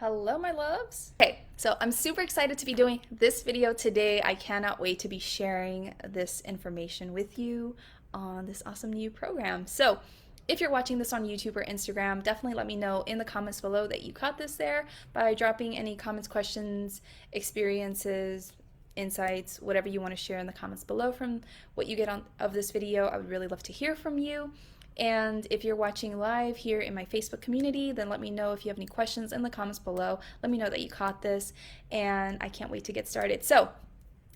Hello, my loves. Okay, so I'm super excited to be doing this video today. I cannot wait to be sharing this information with you on this awesome new program. So, if you're watching this on YouTube or Instagram, definitely let me know in the comments below that you caught this there by dropping any comments, questions, experiences, insights, whatever you want to share in the comments below from what you get on of this video. I would really love to hear from you. And if you're watching live here in my Facebook community, then let me know if you have any questions in the comments below. Let me know that you caught this, and I can't wait to get started. So,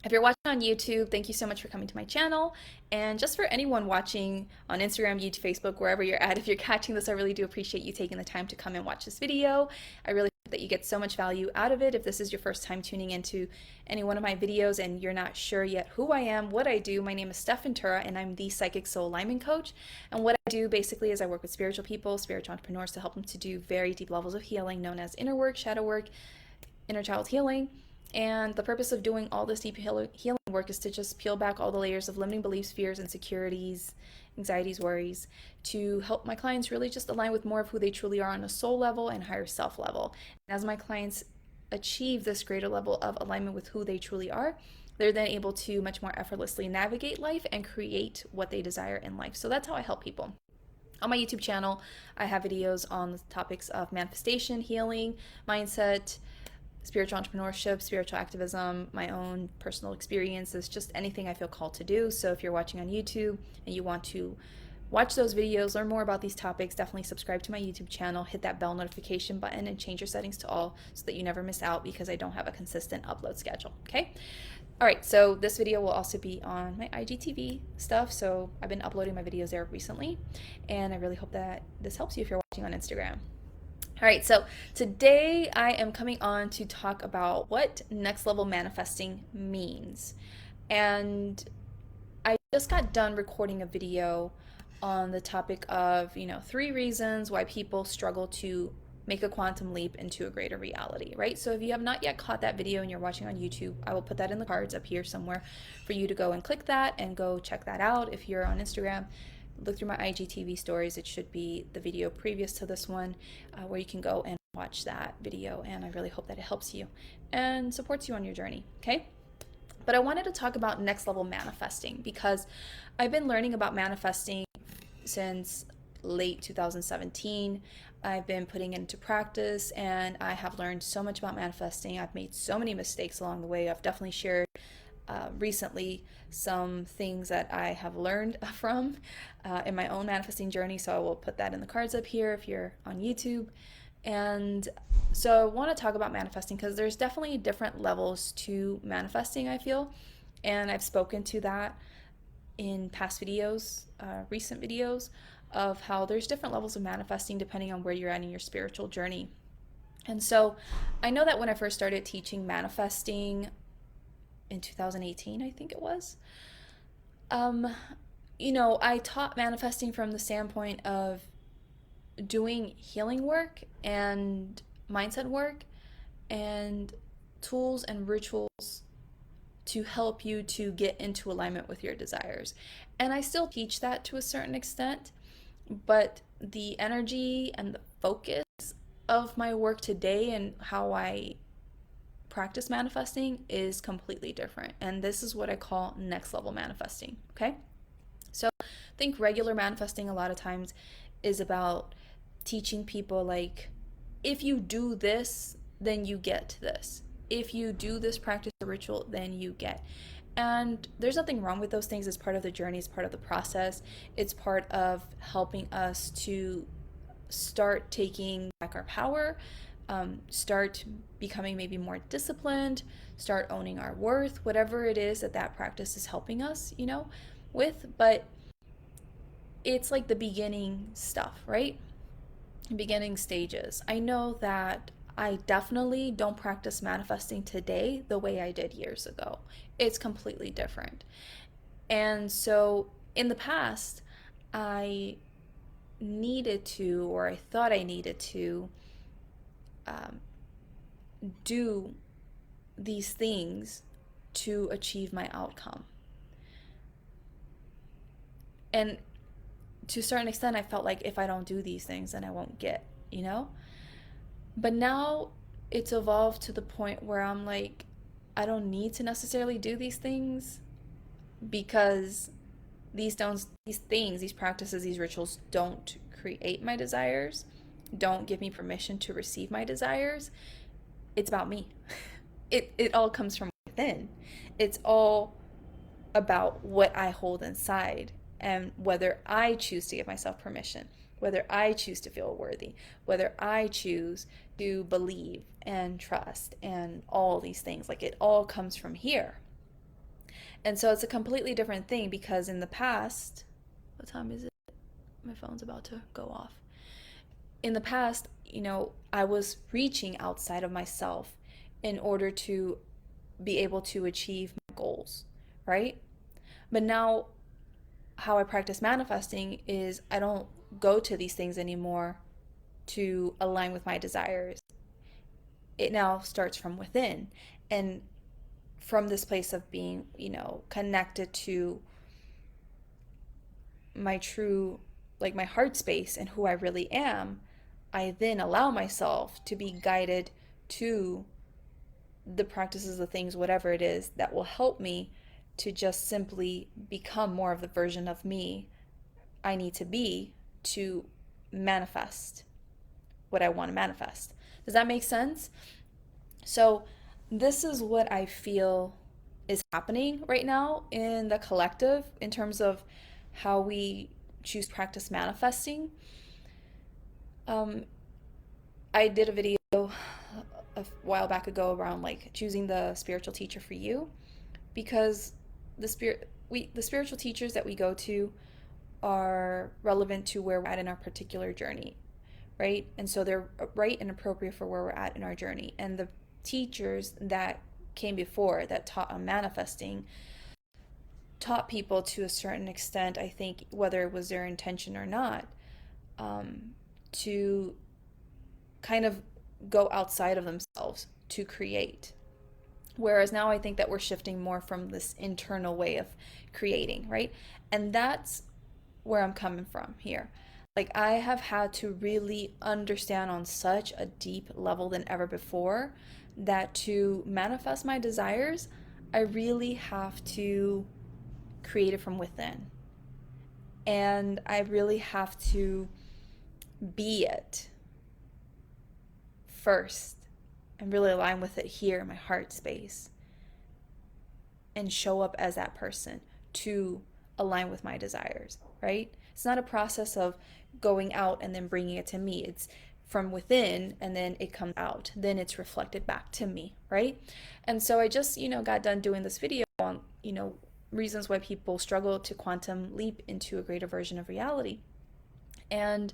if you're watching on YouTube, thank you so much for coming to my channel. And just for anyone watching on Instagram, YouTube, Facebook, wherever you're at, if you're catching this, I really do appreciate you taking the time to come and watch this video. I really hope that you get so much value out of it. If this is your first time tuning into any one of my videos and you're not sure yet who I am, what I do, my name is Stef, and I'm the Psychic Soul Alignment Coach. And what I do basically is I work with spiritual people, spiritual entrepreneurs to help them to do very deep levels of healing known as inner work, shadow work, inner child healing. And the purpose of doing all this deep healing work is to just peel back all the layers of limiting beliefs, fears, insecurities, anxieties, worries, to help my clients really just align with more of who they truly are on a soul level and higher self level. And as my clients achieve this greater level of alignment with who they truly are, they're then able to much more effortlessly navigate life and create what they desire in life. So that's how I help people. On my YouTube channel, I have videos on the topics of manifestation, healing, mindset, spiritual entrepreneurship, spiritual activism, my own personal experiences, just anything I feel called to do. So if you're watching on YouTube and you want to watch those videos, learn more about these topics, definitely subscribe to my YouTube channel, hit that bell notification button, and change your settings to all so that you never miss out, because I don't have a consistent upload schedule, okay? All right, so this video will also be on my IGTV stuff, so I've been uploading my videos there recently, and I really hope that this helps you if you're watching on Instagram. All right, so today I am coming on to talk about what next level manifesting means. And I just got done recording a video on the topic of, 3 reasons why people struggle to make a quantum leap into a greater reality, right? So if you have not yet caught that video and you're watching on YouTube, I will put that in the cards up here somewhere for you to go and click that and go check that out. If you're on Instagram, look through my IGTV stories. It should be the video previous to this one, where you can go and watch that video, and I really hope that it helps you and supports you on your journey, okay? But I wanted to talk about next level manifesting because I've been learning about manifesting since late 2017. I've been putting it into practice, and I have learned so much about manifesting. I've made so many mistakes along the way. I've definitely shared recently some things that I have learned from in my own manifesting journey, so I will put that in the cards up here if you're on YouTube. And so I want to talk about manifesting because there's definitely different levels to manifesting, I feel, and I've spoken to that in past videos, recent videos, of how there's different levels of manifesting depending on where you're at in your spiritual journey. And so I know that when I first started teaching manifesting in 2018, I think it was, I taught manifesting from the standpoint of doing healing work and mindset work and tools and rituals to help you to get into alignment with your desires. And I still teach that to a certain extent, but the energy and the focus of my work today and how I practice manifesting is completely different. And this is what I call next level manifesting, okay? So I think regular manifesting a lot of times is about teaching people, like, if you do this, then you get this. If you do this practice or ritual, then you get. And there's nothing wrong with those things. It's part of the journey, it's part of the process. It's part of helping us to start taking back our power, start becoming maybe more disciplined, start owning our worth, whatever it is that practice is helping us, with. But it's like the beginning stuff, right? Beginning stages. I know that I definitely don't practice manifesting today the way I did years ago. It's completely different. And so in the past, I needed to, or I thought I needed to, do these things to achieve my outcome. And to a certain extent, I felt like if I don't do these things, then I won't get, But now it's evolved to the point where I'm like, I don't need to necessarily do these things because these things, these practices, these rituals don't create my desires, don't give me permission to receive my desires. It's about me. It all comes from within. It's all about what I hold inside and whether I choose to give myself permission, whether I choose to feel worthy, whether I choose to believe and trust and all these things. Like it all comes from here. And so it's a completely different thing because in the past, what time is it? My phone's about to go off. In the past, I was reaching outside of myself in order to be able to achieve my goals, right? But now, how I practice manifesting is I don't go to these things anymore to align with my desires. It now starts from within. And from this place of being, connected to my true, like my heart space and who I really am, I then allow myself to be guided to the practices, the things, whatever it is that will help me to just simply become more of the version of me I need to be to manifest what I want to manifest. Does that make sense? So, this is what I feel is happening right now in the collective in terms of how we choose practice manifesting. I did a video a while back ago around like choosing the spiritual teacher for you because the spiritual teachers that we go to are relevant to where we're at in our particular journey, right? And so they're right and appropriate for where we're at in our journey. And the teachers that came before that taught on manifesting taught people to a certain extent, I think, whether it was their intention or not, to kind of go outside of themselves to create. Whereas now I think that we're shifting more from this internal way of creating, right? And that's where I'm coming from here. Like, I have had to really understand on such a deep level than ever before that to manifest my desires, I really have to create it from within. And I really have to be it first and really align with it here in my heart space and show up as that person to align with my desires, right? It's not a process of going out and then bringing it to me. It's from within and then it comes out. Then it's reflected back to me, right? And so I just, got done doing this video on, reasons why people struggle to quantum leap into a greater version of reality. And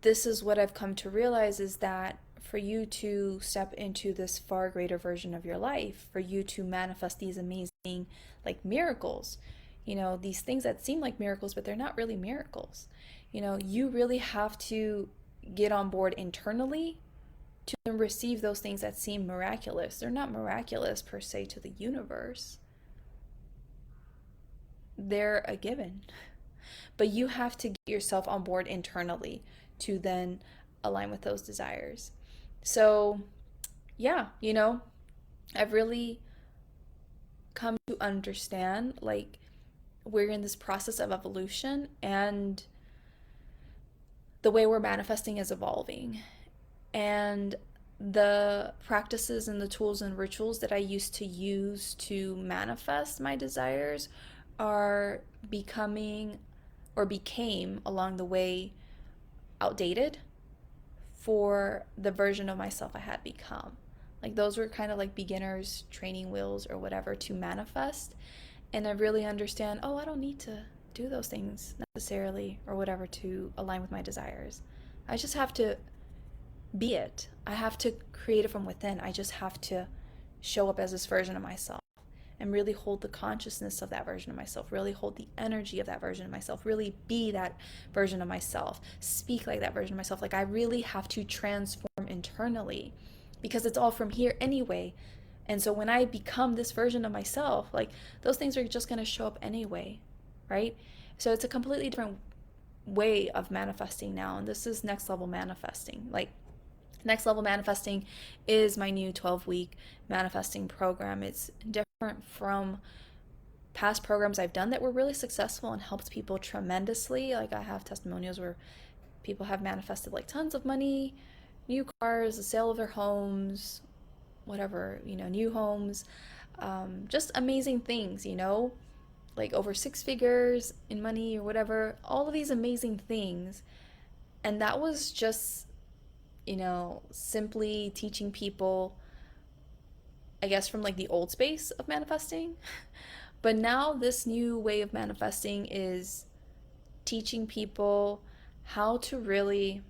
this is what I've come to realize is that for you to step into this far greater version of your life, for you to manifest these amazing like miracles, these things that seem like miracles, but they're not really miracles. You really have to get on board internally to receive those things that seem miraculous. They're not miraculous per se to the universe. They're a given. But you have to get yourself on board internally to then align with those desires. So, yeah, I've really come to understand like we're in this process of evolution and the way we're manifesting is evolving. And the practices and the tools and rituals that I used to use to manifest my desires are becoming or became along the way outdated for the version of myself I had become. Like those were kind of like beginners training wheels or whatever to manifest. And I really understand, I don't need to do those things necessarily or whatever to align with my desires. I just have to be it. I have to create it from within. I just have to show up as this version of myself and really hold the consciousness of that version of myself, really hold the energy of that version of myself, really be that version of myself, speak like that version of myself. Like I really have to transform internally because it's all from here anyway. And so when I become this version of myself, like those things are just going to show up anyway, right? So it's a completely different way of manifesting now. And this is next level manifesting. Like Next Level Manifesting is my new 12-week manifesting program. It's different from past programs I've done that were really successful and helped people tremendously. Like, I have testimonials where people have manifested like tons of money, new cars, the sale of their homes, whatever, new homes, just amazing things, like over 6 figures in money or whatever, all of these amazing things. And that was just, simply teaching people, I guess, from like the old space of manifesting. But now this new way of manifesting is teaching people how to really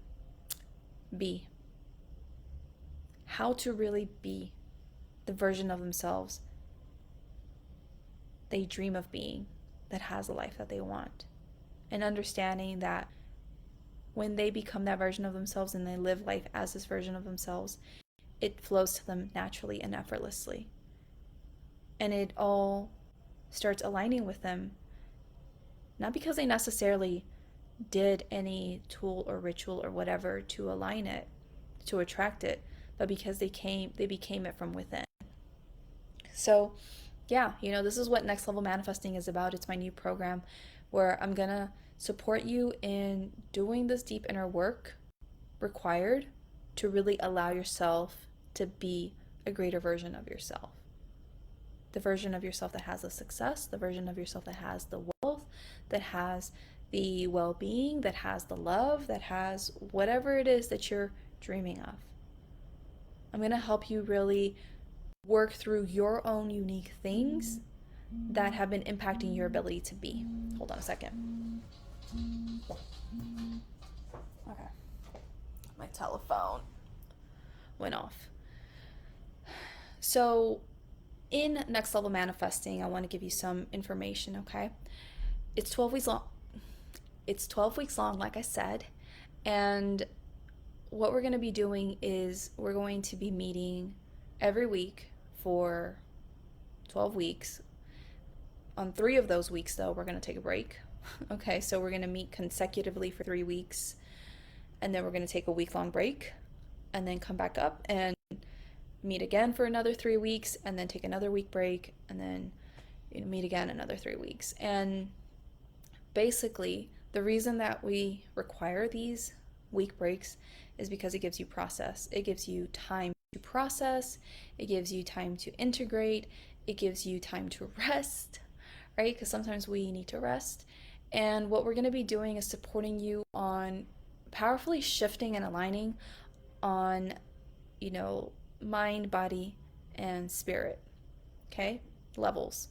be, the version of themselves they dream of being, that has a life that they want. And understanding that when they become that version of themselves and they live life as this version of themselves, it flows to them naturally and effortlessly. And it all starts aligning with them, not because they necessarily did any tool or ritual or whatever to align it, to attract it, but because they became it from within. So yeah, this is what Next Level Manifesting is about. It's my new program where I'm gonna support you in doing this deep inner work required to really allow yourself to be a greater version of yourself. The version of yourself that has the success, the version of yourself that has the wealth, that has the well-being, that has the love, that has whatever it is that you're dreaming of. I'm going to help you really work through your own unique things that have been impacting your ability to be. Hold on a second. Okay. My telephone went off. So in Next Level Manifesting, I want to give you some information, okay? It's 12 weeks long. It's 12 weeks long, like I said. And what we're going to be doing is we're going to be meeting every week for 12 weeks. On 3 of those weeks, though, we're going to take a break. Okay, so we're going to meet consecutively for 3 weeks. And then we're going to take a week-long break and then come back up and meet again for another 3 weeks and then take another week break and then meet again another 3 weeks. And basically, the reason that we require these week breaks is because it gives you process. It gives you time to process. It gives you time to integrate. It gives you time to rest, right? Because sometimes we need to rest. And what we're going to be doing is supporting you on powerfully shifting and aligning on, mind, body, and spirit, okay? Levels.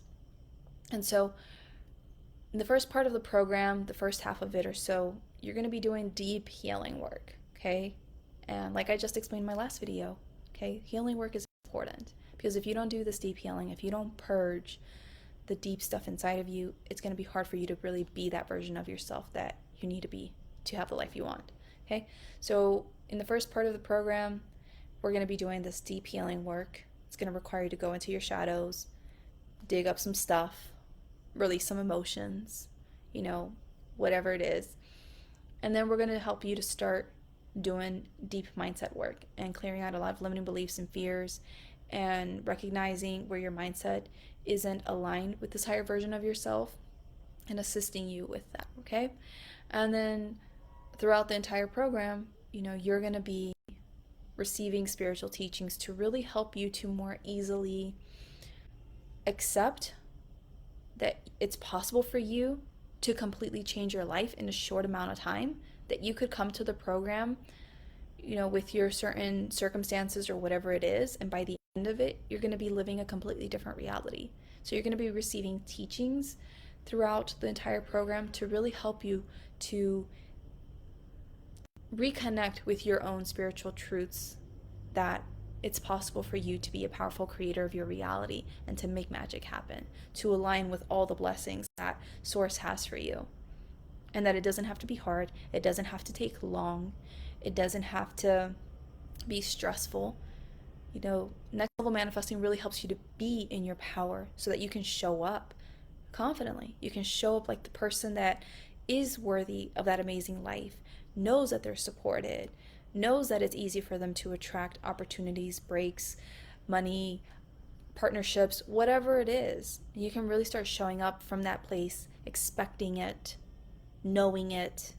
And so in the first part of the program, the first half of it or so, you're going to be doing deep healing work, okay? And like I just explained in my last video, okay, healing work is important because if you don't do this deep healing, if you don't purge the deep stuff inside of you, it's going to be hard for you to really be that version of yourself that you need to be to have the life you want, okay? So in the first part of the program, we're going to be doing this deep healing work. It's going to require you to go into your shadows, dig up some stuff, release some emotions, whatever it is. And then we're going to help you to start doing deep mindset work and clearing out a lot of limiting beliefs and fears and recognizing where your mindset isn't aligned with this higher version of yourself and assisting you with that, okay? And then throughout the entire program, you're going to be receiving spiritual teachings to really help you to more easily accept that it's possible for you to completely change your life in a short amount of time, that you could come to the program, with your certain circumstances or whatever it is, and by the end of it, you're going to be living a completely different reality. So you're going to be receiving teachings throughout the entire program to really help you to reconnect with your own spiritual truths, that it's possible for you to be a powerful creator of your reality and to make magic happen, to align with all the blessings that Source has for you. And that it doesn't have to be hard, it doesn't have to take long, it doesn't have to be stressful. Next Level Manifesting really helps you to be in your power so that you can show up confidently. You can show up like the person that is worthy of that amazing life, knows that they're supported, knows that it's easy for them to attract opportunities, breaks, money, partnerships, whatever it is. You can really start showing up from that place, expecting it, knowing it,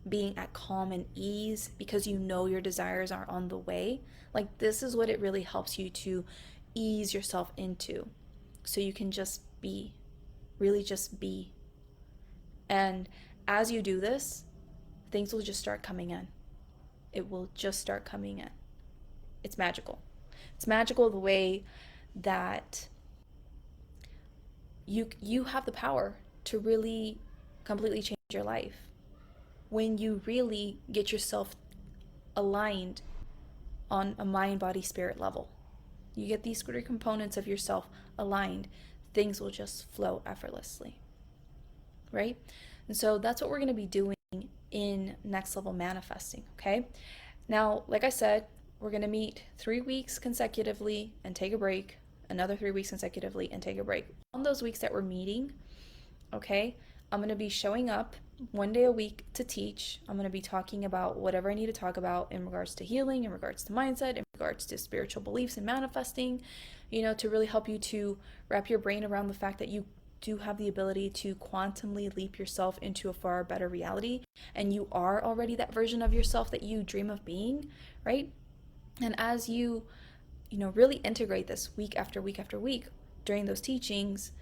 being at calm and ease because you know your desires are on the way. Like, this is what it really helps you to ease yourself into. So you can just be, really just be. And as you do this, things will just start coming in. It will just start coming in. It's magical. It's magical the way that you have the power to really completely change your life when you really get yourself aligned on a mind, body, spirit level. You get these three components of yourself aligned, things will just flow effortlessly, right? And so that's what we're going to be doing in Next Level Manifesting, okay? Now, like I said, we're going to meet 3 weeks consecutively and take a break, another 3 weeks consecutively and take a break. On those weeks that we're meeting, okay, I'm going to be showing up 1 day a week to teach. I'm going to be talking about whatever I need to talk about in regards to healing, in regards to mindset, in regards to spiritual beliefs and manifesting, to really help you to wrap your brain around the fact that you do have the ability to quantumly leap yourself into a far better reality, and you are already that version of yourself that you dream of being, right? And as you really integrate this week after week after week during those teachings,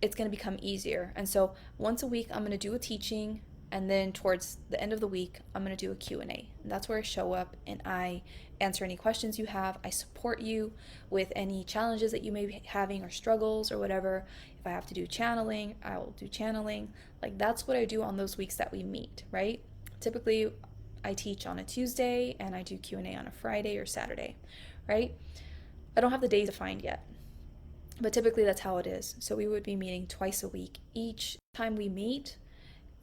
it's going to become easier. And so once a week, I'm going to do a teaching, and then towards the end of the week, I'm going to do a Q&A. And that's where I show up and I answer any questions you have. I support you with any challenges that you may be having or struggles or whatever. If I have to do channeling, I will do channeling. Like, that's what I do on those weeks that we meet, right? Typically, I teach on a Tuesday and I do Q&A on a Friday or Saturday, right? I don't have the days defined yet, but typically that's how it is. So we would be meeting twice a week. Each time we meet,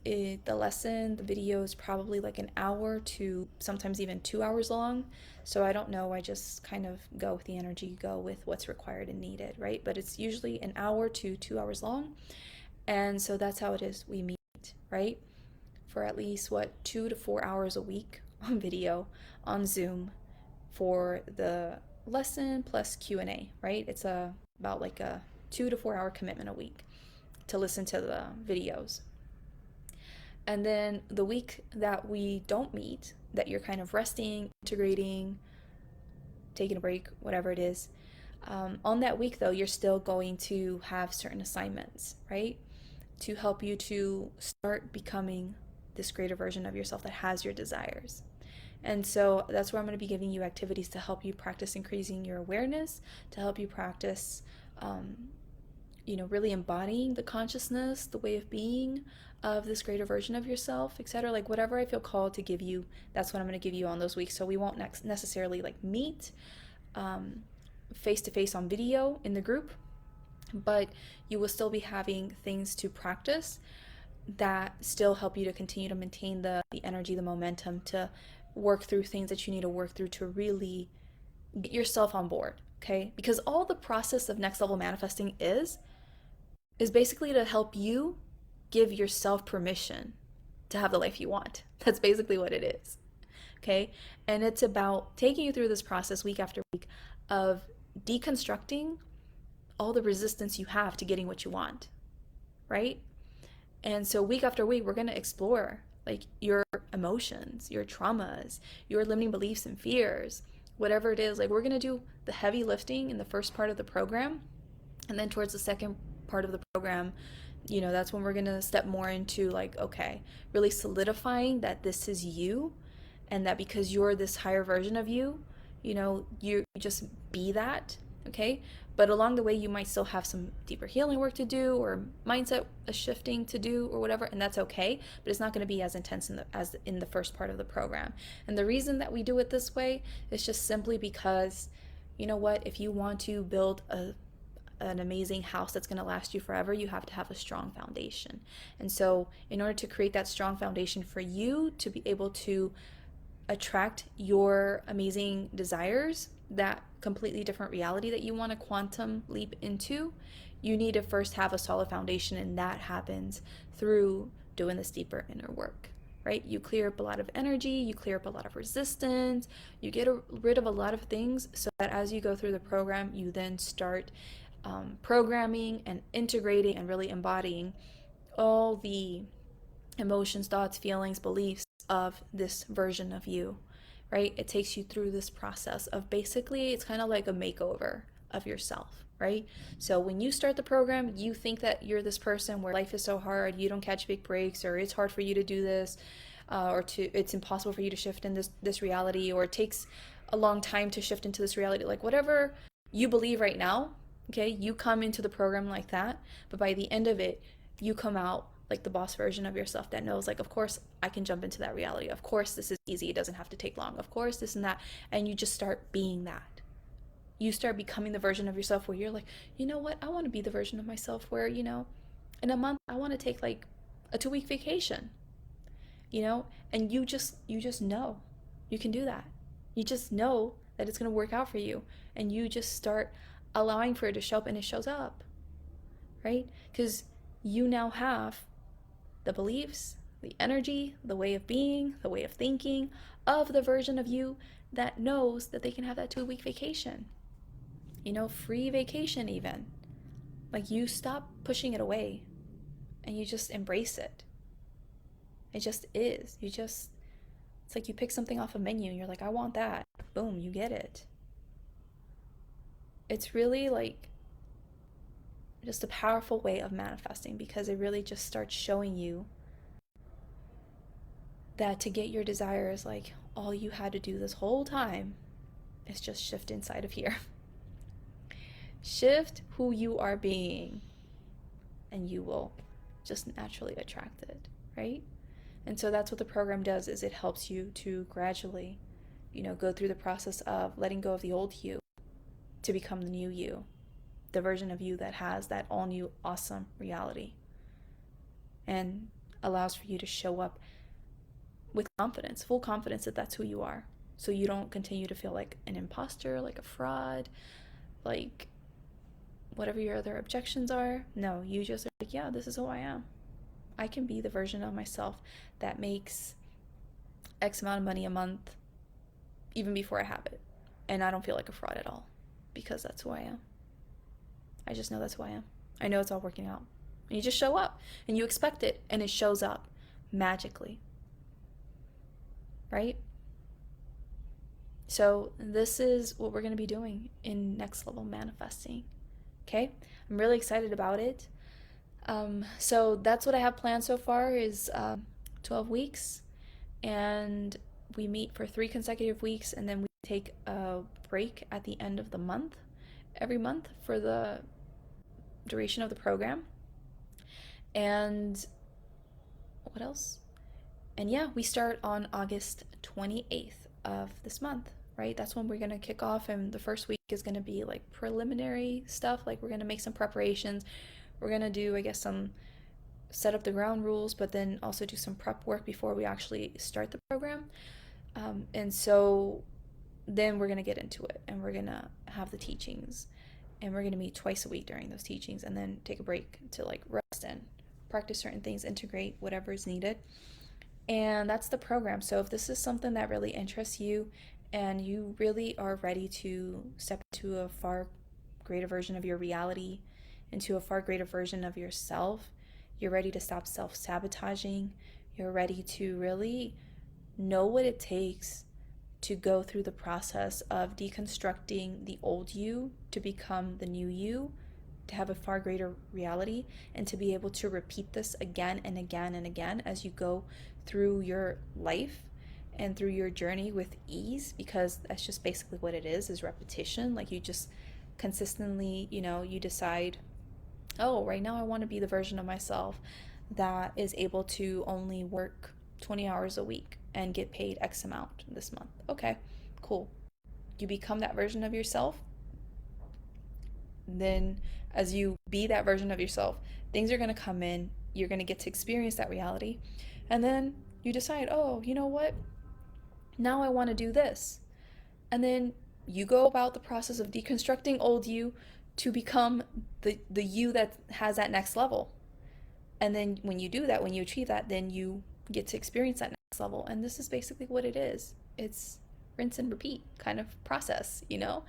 the lesson, the video is probably like an hour to sometimes even 2 hours long. So I don't know. I just kind of go with the energy, go with what's required and needed, right? But it's usually an hour to 2 hours long. And so that's how it is. We meet, right? For at least 2 to 4 hours a week on video on Zoom for the lesson plus Q&A, right? It's about like a 2 to 4 hour commitment a week to listen to the videos. And then the week that we don't meet, that you're kind of resting, integrating, taking a break, whatever it is, on that week though, you're still going to have certain assignments, right? To help you to start becoming this greater version of yourself that has your desires. And so that's where I'm going to be giving you activities to help you practice increasing your awareness, to help you practice, really embodying the consciousness, the way of being of this greater version of yourself, etc. Like, whatever I feel called to give you, that's what I'm going to give you on those weeks. So we won't necessarily like meet face to face on video in the group, but you will still be having things to practice that still help you to continue to maintain the energy, the momentum, to work through things that you need to work through to really get yourself on board, okay? Because all the process of Next Level Manifesting is basically to help you give yourself permission to have the life you want. That's basically what it is, okay? And it's about taking you through this process week after week of deconstructing all the resistance you have to getting what you want, right? And so week after week, we're going to explore like your emotions, your traumas, your limiting beliefs and fears, whatever it is. Like, we're going to do the heavy lifting in the first part of the program. And then towards the second part of the program, that's when we're going to step more into like, okay, really solidifying that this is you, and that because you're this higher version of you, you just be that, okay? But along the way, you might still have some deeper healing work to do or mindset shifting to do or whatever, and that's okay. But it's not going to be as intense as in the first part of the program. And the reason that we do it this way is just simply because, if you want to build an amazing house that's going to last you forever, you have to have a strong foundation. And so in order to create that strong foundation for you to be able to attract your amazing desires, that completely different reality that you want to quantum leap into, you need to first have a solid foundation, and that happens through doing this deeper inner work, right? You clear up a lot of energy, you clear up a lot of resistance, you get rid of a lot of things so that as you go through the program, you then start programming and integrating and really embodying all the emotions, thoughts, feelings, beliefs of this version of you, right? It takes you through this process of basically, it's kind of like a makeover of yourself, right? So when you start the program, you think that you're this person where life is so hard, you don't catch big breaks, or it's hard for you to do this, it's impossible for you to shift in this reality, or it takes a long time to shift into this reality. Like whatever you believe right now, okay, you come into the program like that, but by the end of it, you come out like the boss version of yourself that knows, like, of course I can jump into that reality. Of course this is easy. It doesn't have to take long. Of course this and that. And you just start being that. You start becoming the version of yourself where you're like, you know what? I want to be the version of myself where, you know, in a month I want to take like a 2-week vacation, you know, and you just know you can do that. You just know that it's going to work out for you, and you just start allowing for it to show up, and it shows up, right? Because you now have the beliefs, the energy, the way of being, the way of thinking of the version of you that knows that they can have that 2-week vacation, you know, free vacation even. Like you stop pushing it away and you just embrace it. It just is. It's like you pick something off a menu and you're like, I want that. Boom, you get it. It's really like just a powerful way of manifesting, because it really just starts showing you that to get your desires, like all you had to do this whole time is just shift inside of here. Shift who you are being, and you will just naturally attract it, right? And so that's what the program does, is it helps you to gradually, you know, go through the process of letting go of the old you to become the new you, the version of you that has that all new awesome reality, and allows for you to show up with confidence, full confidence that that's who you are. So you don't continue to feel like an imposter, like a fraud, like whatever your other objections are. No, you just are like, yeah, this is who I am. I can be the version of myself that makes X amount of money a month even before I have it. And I don't feel like a fraud at all, because that's who I am. I just know that's who I am. I know it's all working out. And you just show up and you expect it, and it shows up magically. Right? So this is what we're going to be doing in Next Level Manifesting. Okay? I'm really excited about it. So that's what I have planned so far is 12 weeks, and we meet for 3 consecutive weeks, and then we take a break at the end of the month, every month for the duration of the program. And what else? And yeah, we start on August 28th of this month, right? That's when we're going to kick off, and the first week is going to be like preliminary stuff. Like we're going to make some preparations. We're going to do, I guess, some set up the ground rules, but then also do some prep work before we actually start the program. And so then we're going to get into it, and we're going to have the teachings, and we're going to meet twice a week during those teachings, and then take a break to like rest and practice certain things, integrate whatever is needed. And that's the program. So if this is something that really interests you, and you really are ready to step into a far greater version of your reality, into a far greater version of yourself, you're ready to stop self-sabotaging, you're ready to really know what it takes to go through the process of deconstructing the old you to become the new you, to have a far greater reality, and to be able to repeat this again and again and again as you go through your life and through your journey with ease, because that's just basically what it is repetition. Like you just consistently, you know, you decide, oh, right now I want to be the version of myself that is able to only work 20 hours a week and get paid X amount this month. Okay, cool. You become that version of yourself. Then as you be that version of yourself, things are going to come in. You're going to get to experience that reality. And then you decide, oh, you know what? Now I want to do this. And then you go about the process of deconstructing old you to become the you that has that next level. And then when you do that, when you achieve that, then you get to experience that level. And this is basically what it is. It's rinse and repeat kind of process, you know?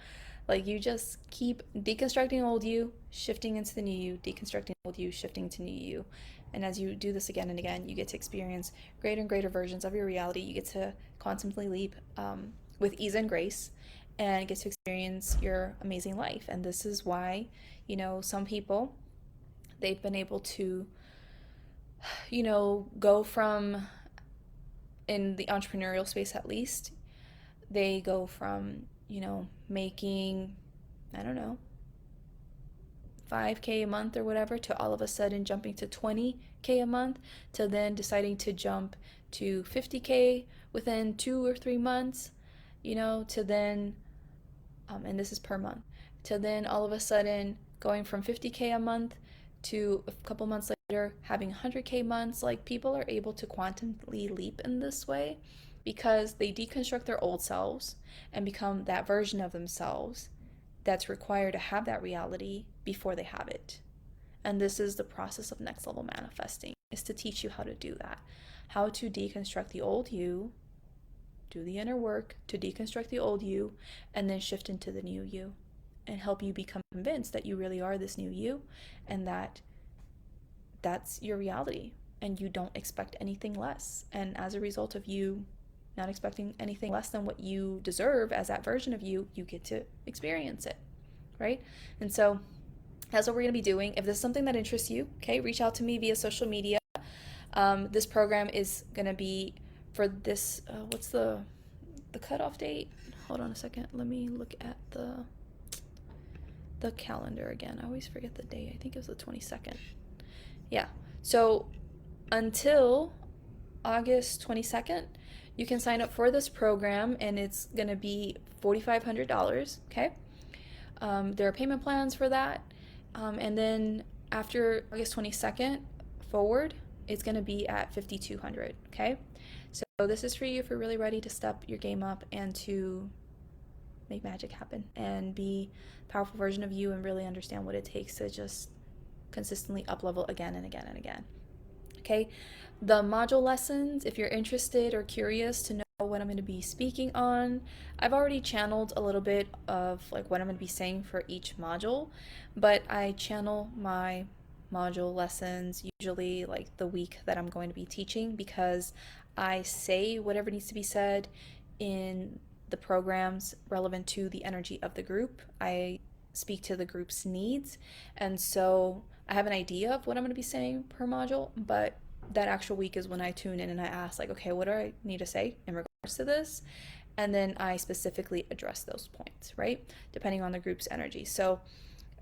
Like you just keep deconstructing old you, shifting into the new you, deconstructing old you, shifting to new you. And as you do this again and again, you get to experience greater and greater versions of your reality. You get to constantly leap with ease and grace and get to experience your amazing life. And this is why, you know, some people, they've been able to, you know, go from, in the entrepreneurial space at least, they go from, you know, making, I don't know, 5K a month or whatever, to all of a sudden jumping to 20K a month, to then deciding to jump to 50K within 2 or 3 months, you know, to then, and this is per month, to then all of a sudden going from 50K a month to a couple months later having 100K months. Like people are able to quantumly leap in this way because they deconstruct their old selves and become that version of themselves that's required to have that reality before they have it. And this is the process of next level manifesting, is to teach you how to do that, how to deconstruct the old you, do the inner work to deconstruct the old you, and then shift into the new you, and help you become convinced that you really are this new you, and that that's your reality, and you don't expect anything less. And as a result of you not expecting anything less than what you deserve as that version of you, you get to experience it, right? And so that's what we're going to be doing. If this is something that interests you, okay, reach out to me via social media. This program is going to be for this, what's the cutoff date? Hold on a second. Let me look at the calendar again. I always forget the date. I think it was the 22nd. Yeah. So until August 22nd, you can sign up for this program, and it's going to be $4,500. Okay. There are payment plans for that. And then after August 22nd forward, it's going to be at $5,200. Okay. So this is for you if you're really ready to step your game up and to make magic happen and be a powerful version of you and really understand what it takes to just consistently up level again and again and again. Okay, the module lessons, if you're interested or curious to know what I'm going to be speaking on, I've already channeled a little bit of like what I'm going to be saying for each module, but I channel my module lessons usually like the week that I'm going to be teaching, because I say whatever needs to be said in the programs relevant to the energy of the group. I speak to the group's needs, and so I have an idea of what I'm going to be saying per module, but that actual week is when I tune in and I ask, like, okay, what do I need to say in regards to this? And then I specifically address those points, right? Depending on the group's energy. So,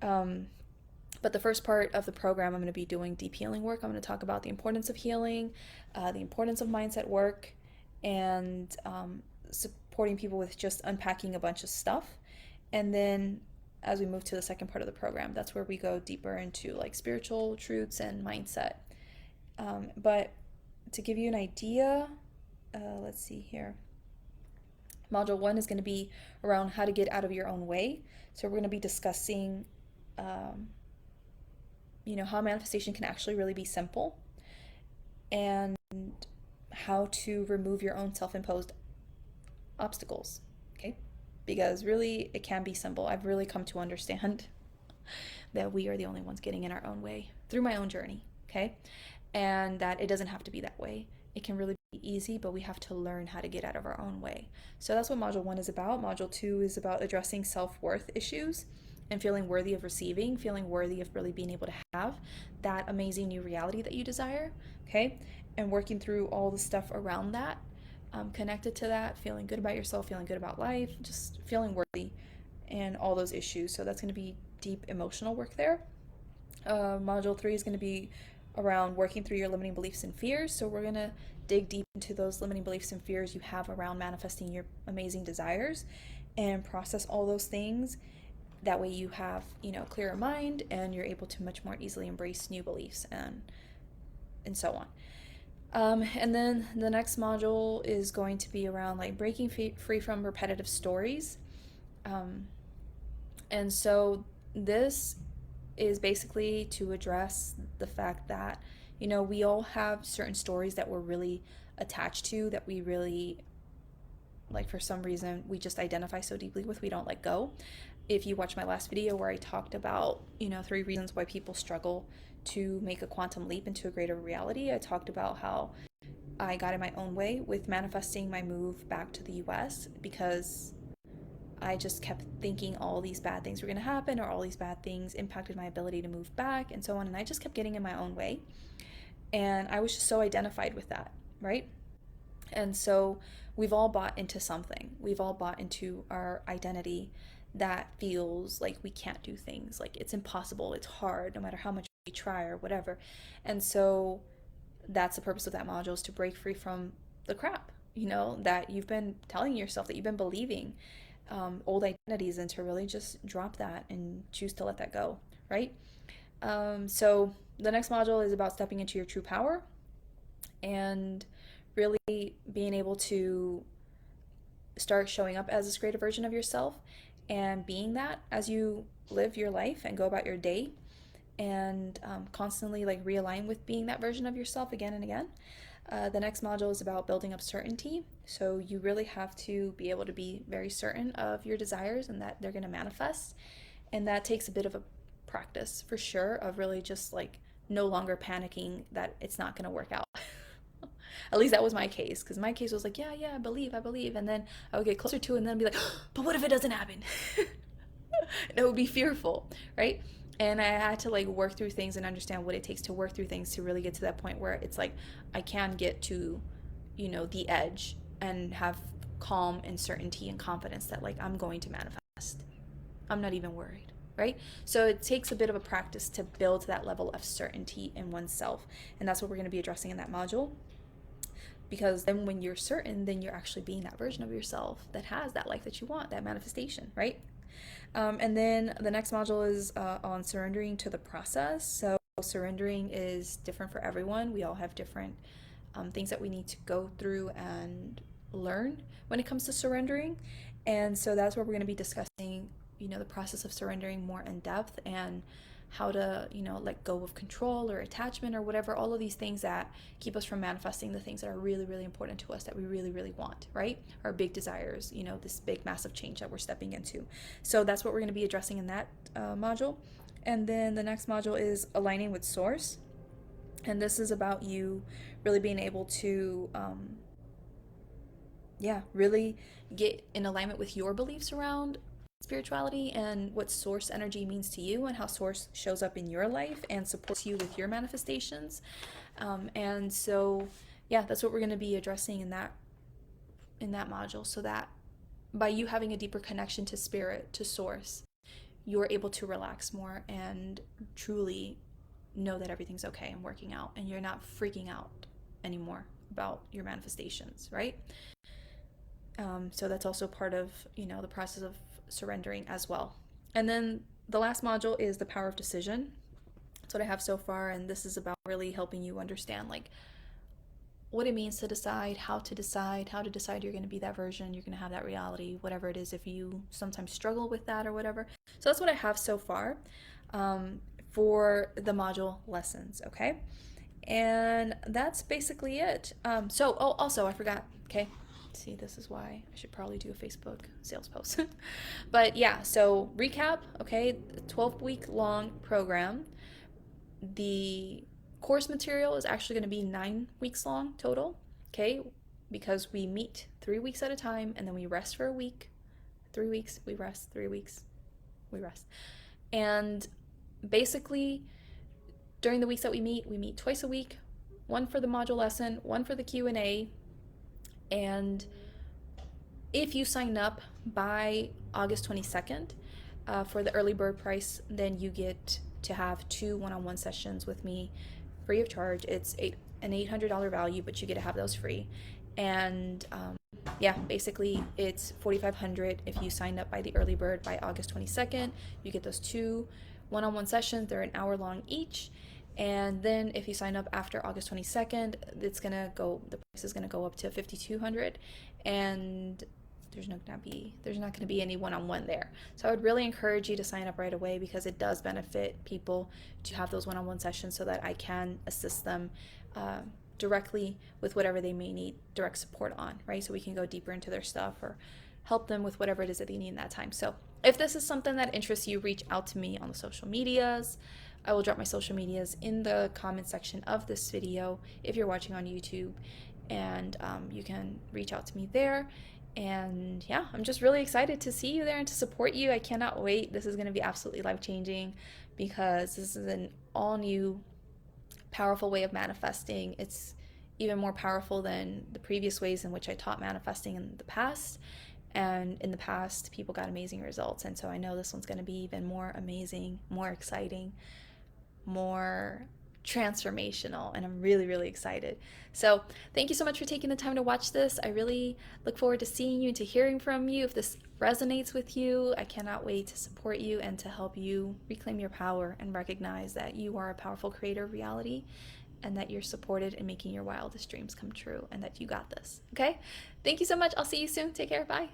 but the first part of the program, I'm going to be doing deep healing work. I'm going to talk about the importance of healing, the importance of mindset work, and supporting people with just unpacking a bunch of stuff. And then as we move to the second part of the program, that's where we go deeper into like spiritual truths and mindset. But to give you an idea, let's see here. Module 1 is going to be around how to get out of your own way. So we're going to be discussing, how manifestation can actually really be simple, and how to remove your own self-imposed obstacles, okay? Because really, it can be simple. I've really come to understand that we are the only ones getting in our own way through my own journey, okay? And that it doesn't have to be that way. It can really be easy, but we have to learn how to get out of our own way. So that's what Module 1 is about. Module 2 is about addressing self-worth issues and feeling worthy of receiving, feeling worthy of really being able to have that amazing new reality that you desire, okay? And working through all the stuff around that, connected to that, feeling good about yourself, feeling good about life, just feeling worthy, and all those issues. So that's going to be deep emotional work there. Module 3 is going to be around working through your limiting beliefs and fears. So we're going to dig deep into those limiting beliefs and fears you have around manifesting your amazing desires and process all those things. That way you have, clearer mind, and you're able to much more easily embrace new beliefs and so on. And then the next module is going to be around like breaking free from repetitive stories. And so this is basically to address the fact that, we all have certain stories that we're really attached to, that we really, like, for some reason, we just identify so deeply with, we don't let go. If you watch my last video where I talked about, 3 reasons why people struggle to make a quantum leap into a greater reality, I talked about how I got in my own way with manifesting my move back to the US because I just kept thinking all these bad things were going to happen, or all these bad things impacted my ability to move back, and so on. And I just kept getting in my own way. And I was just so identified with that, right? And so we've all bought into something. We've all bought into our identity that feels like we can't do things, like it's impossible, it's hard, no matter how much we try or whatever. And so that's the purpose of that module, is to break free from the crap, that you've been telling yourself, that you've been believing, old identities, and to really just drop that and choose to let that go, right? So the next module is about stepping into your true power and really being able to start showing up as this greater version of yourself and being that as you live your life and go about your day, and constantly like realign with being that version of yourself again and again. The next module is about building up certainty. So you really have to be able to be very certain of your desires and that they're going to manifest. And that takes a bit of a practice for sure, of really just like no longer panicking that it's not going to work out. At least that was my case, because my case was like, yeah, I believe. And then I would get closer to it and then be like, but what if it doesn't happen? And it would be fearful, right? And I had to like work through things and understand what it takes to work through things to really get to that point where it's like I can get to, the edge and have calm and certainty and confidence that like I'm going to manifest. I'm not even worried, right? So it takes a bit of a practice to build that level of certainty in oneself. And that's what we're going to be addressing in that module. Because then when you're certain, then you're actually being that version of yourself that has that life that you want, that manifestation, right? And then the next module is on surrendering to the process. So surrendering is different for everyone. We all have different things that we need to go through and learn when it comes to surrendering. And so that's where we're going to be discussing, the process of surrendering more in depth, and how to, let go of control or attachment or whatever, all of these things that keep us from manifesting the things that are really, really important to us, that we really, really want, right? Our big desires, this big, massive change that we're stepping into. So that's what we're going to be addressing in that module. And then the next module is aligning with source. And this is about you really being able to, really get in alignment with your beliefs around spirituality and what source energy means to you, and how source shows up in your life and supports you with your manifestations. And so that's what we're going to be addressing in that module, so that by you having a deeper connection to spirit, to source, you're able to relax more and truly know that everything's okay and working out, and you're not freaking out anymore about your manifestations, right? So that's also part of, the process of surrendering as well. And then the last module is the power of decision. That's what I have so far, and this is about really helping you understand like what it means to decide, how to decide you're going to be that version, you're going to have that reality, whatever it is, if you sometimes struggle with that or whatever. So that's what I have so far for the module lessons, okay? And that's basically it. Also I forgot, okay? See, this is why I should probably do a Facebook sales post. But so recap, okay, 12-week long program. The course material is actually going to be 9 weeks long total, okay, because we meet 3 weeks at a time, and then we rest for a week. 3 weeks, we rest, 3 weeks, we rest. And basically, during the weeks that we meet twice a week, one for the module lesson, one for the Q&A. And if you sign up by August 22nd for the early bird price, then you get to have 2 one-on-one sessions with me free of charge. It's an $800 value, but you get to have those free. And basically it's $4,500 if you sign up by the early bird by August 22nd. You get those 2 one-on-one sessions. They're an hour long each. And then if you sign up after August 22nd, the price is gonna go up to $5,200, and there's not gonna be any one-on-one there. So I would really encourage you to sign up right away, because it does benefit people to have those one-on-one sessions, so that I can assist them directly with whatever they may need direct support on, right? So we can go deeper into their stuff or help them with whatever it is that they need in that time. So if this is something that interests you, reach out to me on the social medias. I will drop my social medias in the comment section of this video if you're watching on YouTube, and you can reach out to me there. And yeah, I'm just really excited to see you there and to support you. I cannot wait. This is going to be absolutely life-changing because this is an all new, powerful way of manifesting. It's even more powerful than the previous ways in which I taught manifesting in the past. And in the past, people got amazing results. And so I know this one's going to be even more amazing, more exciting, more transformational, and I'm really, really excited. So thank you so much for taking the time to watch this. I really look forward to seeing you and to hearing from you. If this resonates with you, I cannot wait to support you and to help you reclaim your power and recognize that you are a powerful creator of reality and that you're supported in making your wildest dreams come true and that you got this. Okay? Thank you so much. I'll see you soon. Take care. Bye.